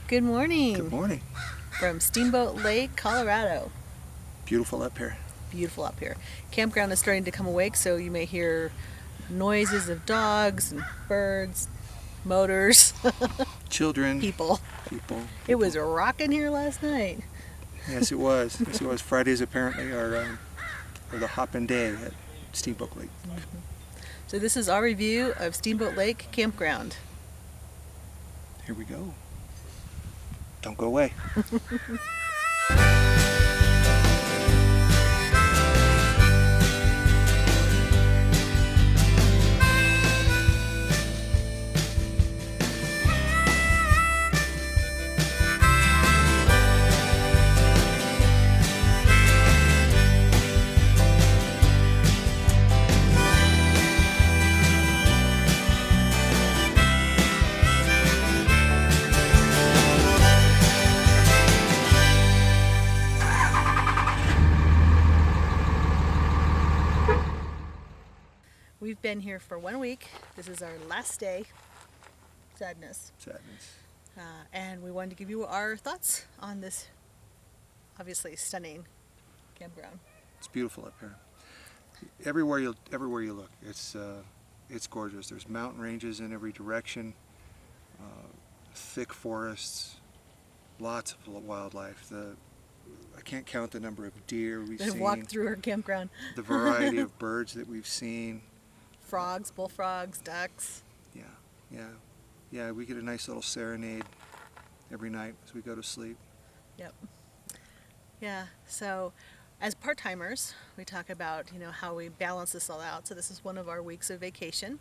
Good morning Good morning. from Steamboat Lake, Colorado. Beautiful up here. Beautiful up here. Campground is starting to come awake, so you may hear noises of dogs and birds, motors, Children, people. people. It was rocking here last night. Yes, it was. Yes, it was. Fridays apparently are the hopping day at Steamboat Lake. So this is our review of Steamboat Lake Campground. Here we go. Don't go away. We've been here for 1 week. This is our last day. Sadness. Sadness. And we wanted to give you our thoughts on this obviously stunning campground. It's beautiful up here. Everywhere you look, it's gorgeous. There's mountain ranges in every direction, thick forests, lots of wildlife. I can't count the number of deer we've We've seen. walked through our campground. The variety of birds that we've seen. Frogs, bullfrogs, ducks. Yeah. We get a nice little serenade every night as we go to sleep. Yep. Yeah. So, as part-timers, we talk about how we balance this all out. So this is one of our weeks of vacation.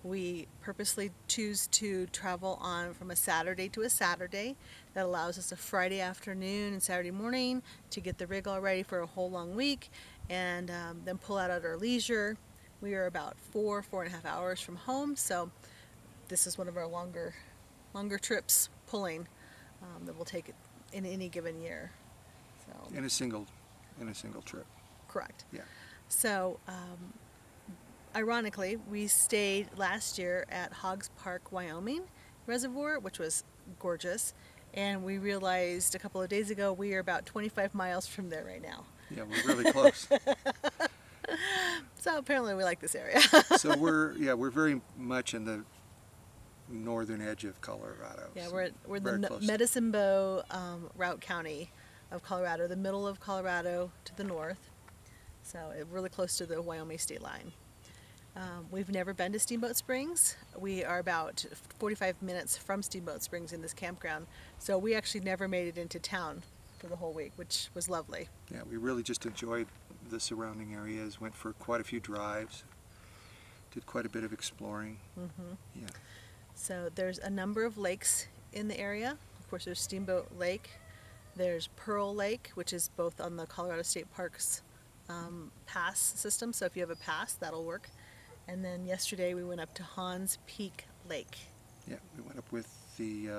We purposely choose to travel on from a Saturday to a Saturday. That allows us a Friday afternoon and Saturday morning to get the rig all ready for a whole long week, and then pull out at our leisure. We are about 4.5 hours from home, so this is one of our longer trips pulling that we'll take in any given year. So In a single trip. correct. Yeah. So ironically, we stayed last year at Hoggs Park, Wyoming Reservoir, which was gorgeous, and we realized a couple of days ago we are about 25 miles from there right now. Yeah, we're really close. So apparently we like this area. So we're very much in the northern edge of Colorado. Yeah, So we're very the close. Medicine Bow route county of Colorado, the middle of Colorado to the north. So really close to the Wyoming state line. We've never been to Steamboat Springs. We are about 45 minutes from Steamboat Springs in this campground. So we actually never made it into town for the whole week, which was lovely. Yeah, we really just enjoyed the surrounding areas, went for quite a few drives, did quite a bit of exploring. Mm-hmm. Yeah. So there's a number of lakes in the area. Of course, there's Steamboat Lake. There's Pearl Lake, which is both on the Colorado State Parks pass system. So if you have a pass, that'll work. And then yesterday we went up to Hahn's Peak Lake. Yeah, we went up with the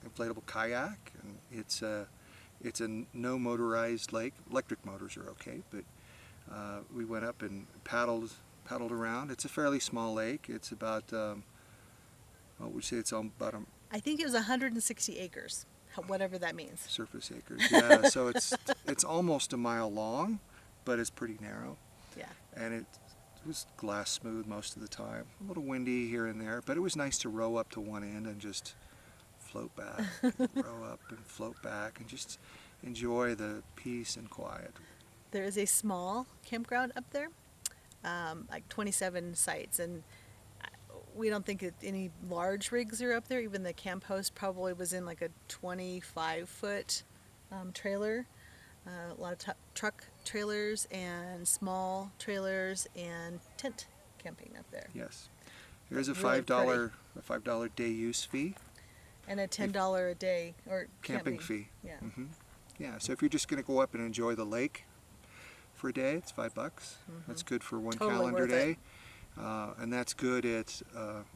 inflatable kayak, and it's a no motorized lake. Electric motors are okay, but we went up and paddled around. It's a fairly small lake. It's about what would you say? It's about a I think it was 160 acres, whatever that means. surface acres. Yeah, so it's almost a mile long, but it's pretty narrow. Yeah. And it was glass smooth most of the time. A little windy here and there, but it was nice to row up to one end and just float back, row up and float back, and just enjoy the peace and quiet. There is a small campground up there, like 27 sites, and we don't think that any large rigs are up there. Even the camp host probably was in like a 25-foot trailer. A lot of truck trailers and small trailers and tent camping up there. Yes. There's a Really $5 day use fee. And a $10 a day or Camping fee. Yeah. Hmm. Yeah, so if you're just going to go up and enjoy the lake for a day, it's $5. That's good for one Totally calendar worth day. And that's good at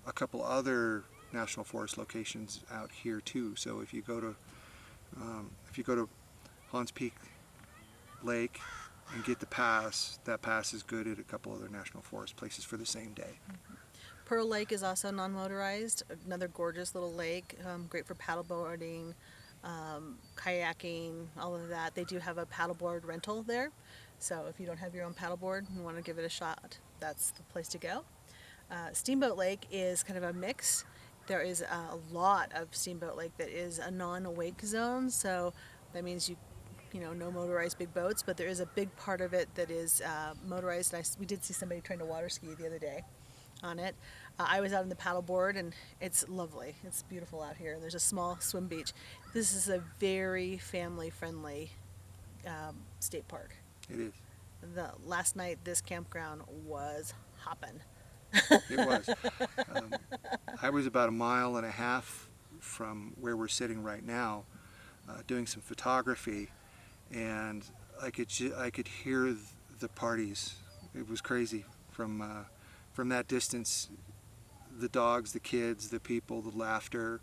a couple other national forest locations out here too. So if you go to Hahns Peak Lake and get the pass, that pass is good at a couple other national forest places for the same day. Pearl Lake is also non-motorized, another gorgeous little lake, great for paddleboarding, kayaking, all of that. They do have a paddleboard rental there. So if you don't have your own paddleboard and want to give it a shot, that's the place to go. Steamboat Lake is kind of a mix. There is a lot of Steamboat Lake that is a non-wake zone, so that means no motorized big boats, but there is a big part of it that is motorized. We did see somebody trying to water ski the other day on it. I was out on the paddleboard, and it's lovely. It's beautiful out here. There's a small swim beach. This is a very family-friendly state park. It is. Last night, this campground was hopping. It was. I was about 1.5 miles from where we're sitting right now, doing some photography, and I could hear the parties. It was crazy from that distance. The dogs, the kids, the people, the laughter.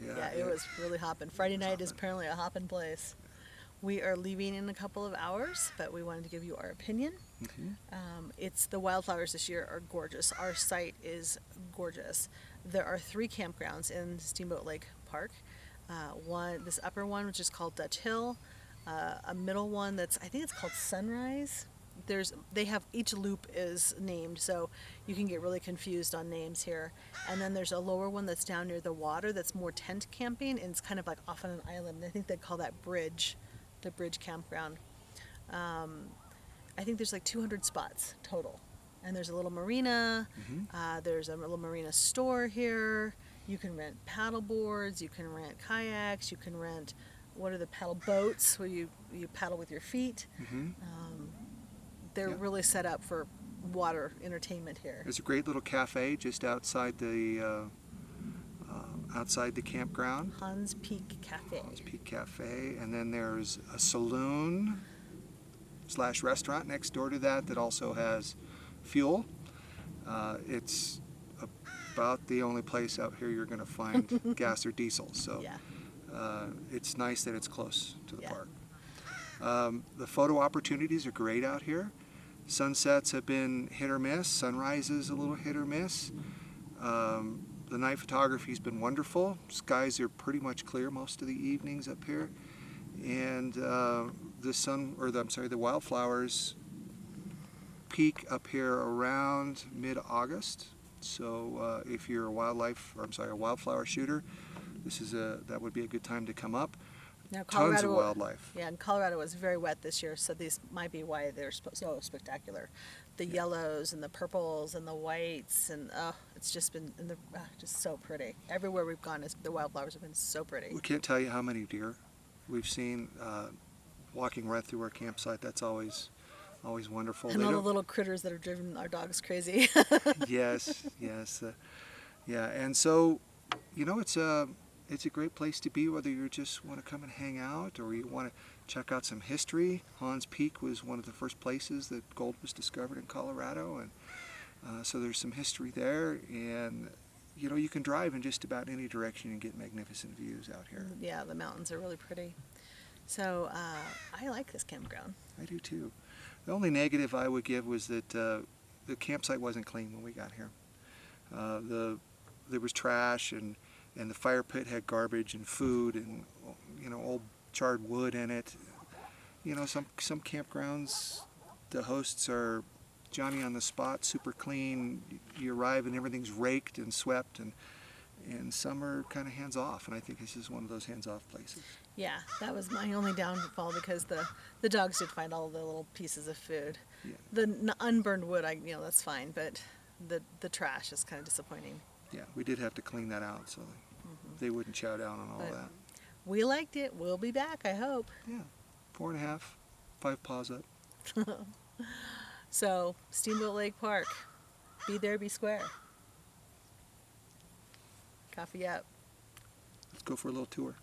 Yeah, it was really hopping. Friday night is apparently a hopping place. We are leaving in a couple of hours, but we wanted to give you our opinion. It's the wildflowers this year are gorgeous. Our site is gorgeous. There are 3 campgrounds in Steamboat Lake Park. This upper one, which is called Dutch Hill, a middle one I think it's called Sunrise. They have, each loop is named, so you can get really confused on names here. And then there's a lower one that's down near the water that's more tent camping, and it's kind of like off on an island. I think they call that the Bridge Campground. I think there's like 200 spots total. And there's a little marina. There's a little marina store here. You can rent paddle boards. You can rent kayaks. You can rent, what are the paddle boats where you paddle with your feet. They're really set up for water entertainment here. There's a great little cafe just outside the campground. Hahn's Peak Cafe. Hahn's Peak Cafe, and then there's a saloon / restaurant next door to that also has fuel. It's about the only place out here you're going to find gas or diesel, so it's nice that it's close to the park. The photo opportunities are great out here. Sunsets have been hit or miss. Sunrises a little hit or miss. The night photography's been wonderful. Skies are pretty much clear most of the evenings up here, and the wildflowers peak up here around mid-August. So if you're a wildflower shooter, that would be a good time to come up. Now, Tons of wildlife. Yeah, and Colorado was very wet this year, so these might be why they're so spectacular. The yellows and the purples and the whites, and it's just been just so pretty. Everywhere we've gone, the wildflowers have been so pretty. We can't tell you how many deer we've seen walking right through our campsite. That's always wonderful. And all the little critters that are driving our dogs crazy. Yes. Yeah, and so, it's a great place to be, whether you just want to come and hang out or you want to check out some history. Hahn's Peak was one of the first places that gold was discovered in Colorado, and so there's some history there. And you can drive in just about any direction and get magnificent views out here. Yeah, the mountains are really pretty. So I like this campground. I do too. The only negative I would give was that the campsite wasn't clean when we got here. There was trash, and the fire pit had garbage and food and old charred wood in it. Some campgrounds, the hosts are Johnny on the spot, super clean. You arrive and everything's raked and swept, and some are kind of hands off, and I think this is one of those hands off places. Yeah, that was my only downfall, because the dogs did find all the little pieces of food. Yeah. The unburned wood, that's fine, but the trash is kind of disappointing. Yeah, we did have to clean that out, so they wouldn't chow down on all that. We liked it. We'll be back, I hope. Yeah, 4.5, 5 paws up. So, Steamboat Lake Park. Be there, be square. Coffee up. Let's go for a little tour.